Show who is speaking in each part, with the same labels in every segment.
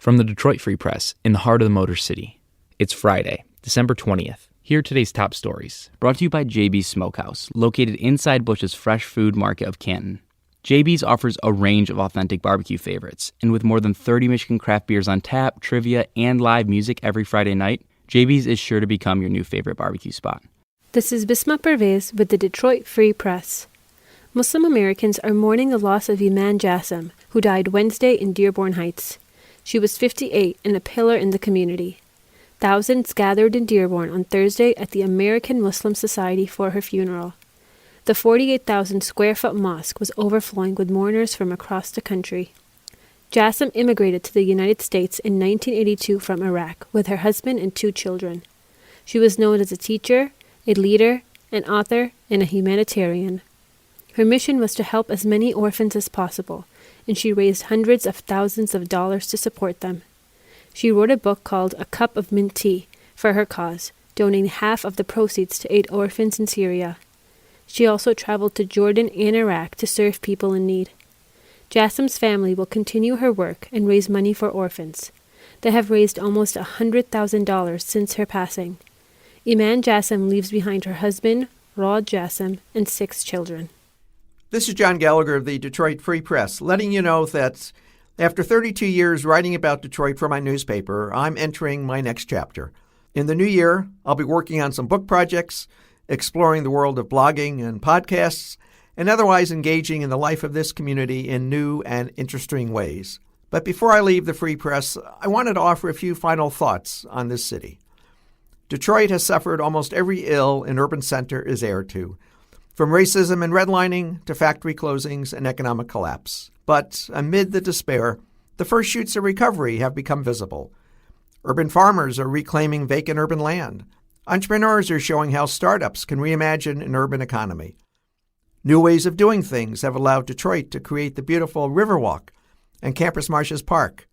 Speaker 1: From the Detroit Free Press, in the heart of the Motor City. It's Friday, December 20th. Here are today's top stories.
Speaker 2: Brought to you by JB's Smokehouse, located inside Bush's Fresh Food Market of Canton. JB's offers a range of authentic barbecue favorites, and with more than 30 Michigan craft beers on tap, trivia, and live music every Friday night, JB's is sure to become your new favorite barbecue spot.
Speaker 3: This is Bisma Pervez with the Detroit Free Press. Muslim Americans are mourning the loss of Iman Jasim, who died Wednesday in Dearborn Heights. She was 58 and a pillar in the community. Thousands gathered in Dearborn on Thursday at the American Muslim Society for her funeral. The 48,000-square-foot mosque was overflowing with mourners from across the country. Jasim immigrated to the United States in 1982 from Iraq with her husband and 2 children. She was known as a teacher, a leader, an author, and a humanitarian. Her mission was to help as many orphans as possible, and she raised hundreds of thousands of dollars to support them. She wrote a book called A Cup of Mint Tea for her cause, donating half of the proceeds to aid orphans in Syria. She also traveled to Jordan and Iraq to serve people in need. Jasim's family will continue her work and raise money for orphans. They have raised almost $100,000 since her passing. Iman Jasim leaves behind her husband, Rod Jasim, and 6 children.
Speaker 4: This is John Gallagher of the Detroit Free Press, letting you know that after 32 years writing about Detroit for my newspaper, I'm entering my next chapter. In the new year, I'll be working on some book projects, exploring the world of blogging and podcasts, and otherwise engaging in the life of this community in new and interesting ways. But before I leave the Free Press, I wanted to offer a few final thoughts on this city. Detroit has suffered almost every ill an urban center is heir to, from racism and redlining to factory closings and economic collapse. But amid the despair, the first shoots of recovery have become visible. Urban farmers are reclaiming vacant urban land. Entrepreneurs are showing how startups can reimagine an urban economy. New ways of doing things have allowed Detroit to create the beautiful Riverwalk and Campus Martius Park,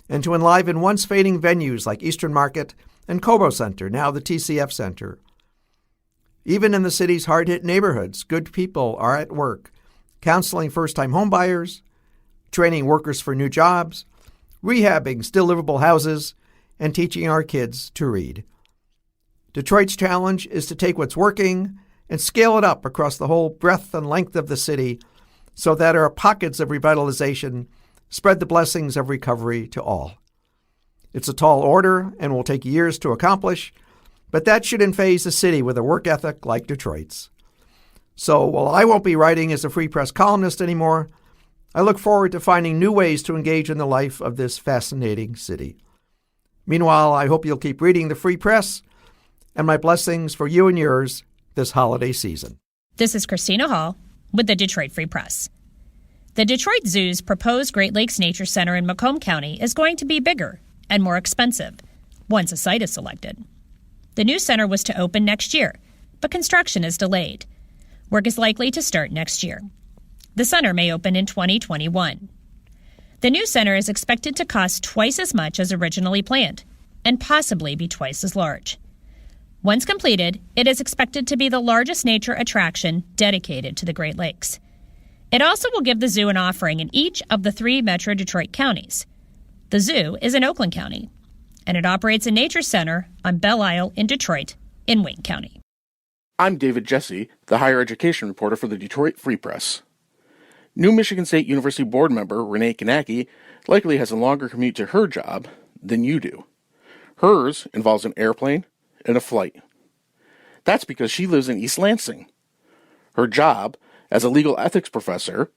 Speaker 4: and to enliven once fading venues like Eastern Market and Cobo Center, now the TCF Center. Even in the city's hard-hit neighborhoods, good people are at work, counseling first-time homebuyers, training workers for new jobs, rehabbing still livable houses, and teaching our kids to read. Detroit's challenge is to take what's working and scale it up across the whole breadth and length of the city so that our pockets of revitalization spread the blessings of recovery to all. It's a tall order and will take years to accomplish, but that shouldn't faze a city with a work ethic like Detroit's. So while I won't be writing as a Free Press columnist anymore, I look forward to finding new ways to engage in the life of this fascinating city. Meanwhile, I hope you'll keep reading the Free Press, and my blessings for you and yours this holiday season.
Speaker 5: This is Christina Hall with the Detroit Free Press. The Detroit Zoo's proposed Great Lakes Nature Center in Macomb County is going to be bigger and more expensive once a site is selected. The new center was to open next year, but construction is delayed. Work is likely to start next year. The center may open in 2021. The new center is expected to cost twice as much as originally planned, and possibly be twice as large. Once completed, it is expected to be the largest nature attraction dedicated to the Great Lakes. It also will give the zoo an offering in each of the 3 Metro Detroit counties. The zoo is in Oakland County, and it operates a nature center on Belle Isle in Detroit in Wayne County.
Speaker 6: I'm David Jesse, the higher education reporter for the Detroit Free Press. New Michigan State University board member Renee Kanacki likely has a longer commute to her job than you do. Hers involves an airplane and a flight. That's because she lives in East Lansing. Her job as a legal ethics professor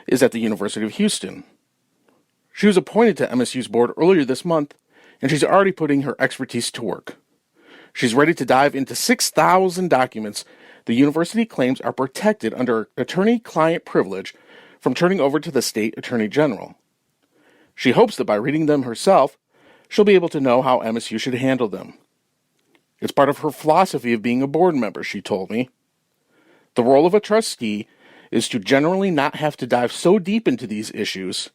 Speaker 6: is at the University of Houston. She was appointed to MSU's board earlier this month, and she's already putting her expertise to work. She's ready to dive into 6,000 documents the university claims are protected under attorney-client privilege from turning over to the state attorney general. She hopes that by reading them herself, she'll be able to know how MSU should handle them. It's part of her philosophy of being a board member, she told me. The role of a trustee is to generally not have to dive so deep into these issues,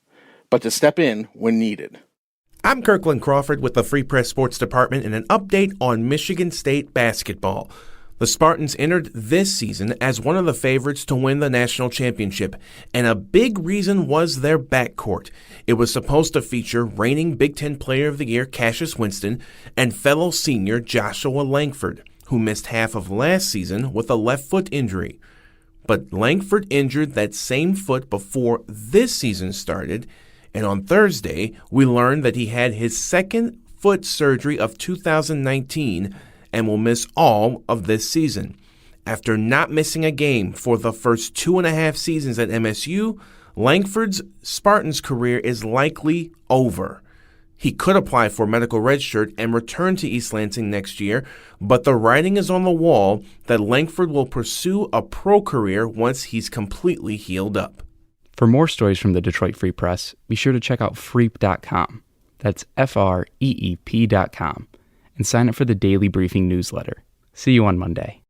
Speaker 6: but to step in when needed.
Speaker 7: I'm Kirkland Crawford with the Free Press Sports Department and an update on Michigan State basketball. The The Spartans entered this season as one of the favorites to win the national championship, and a big reason was their backcourt. It was supposed to feature reigning Big Ten Player of the Year Cassius Winston and fellow senior Joshua Langford, who missed half of last season with a left foot injury. But Langford injured that same foot before this season started, and on Thursday we learned that he had his second foot surgery of 2019 and will miss all of this season. After not missing a game for the first 2.5 seasons at MSU, Langford's Spartans career is likely over. He could apply for medical redshirt and return to East Lansing next year, but the writing is on the wall that Langford will pursue a pro career once he's completely healed up.
Speaker 2: For more stories from the Detroit Free Press, be sure to check out freep.com. That's FREEP.com. And sign up for the Daily Briefing newsletter. See you on Monday.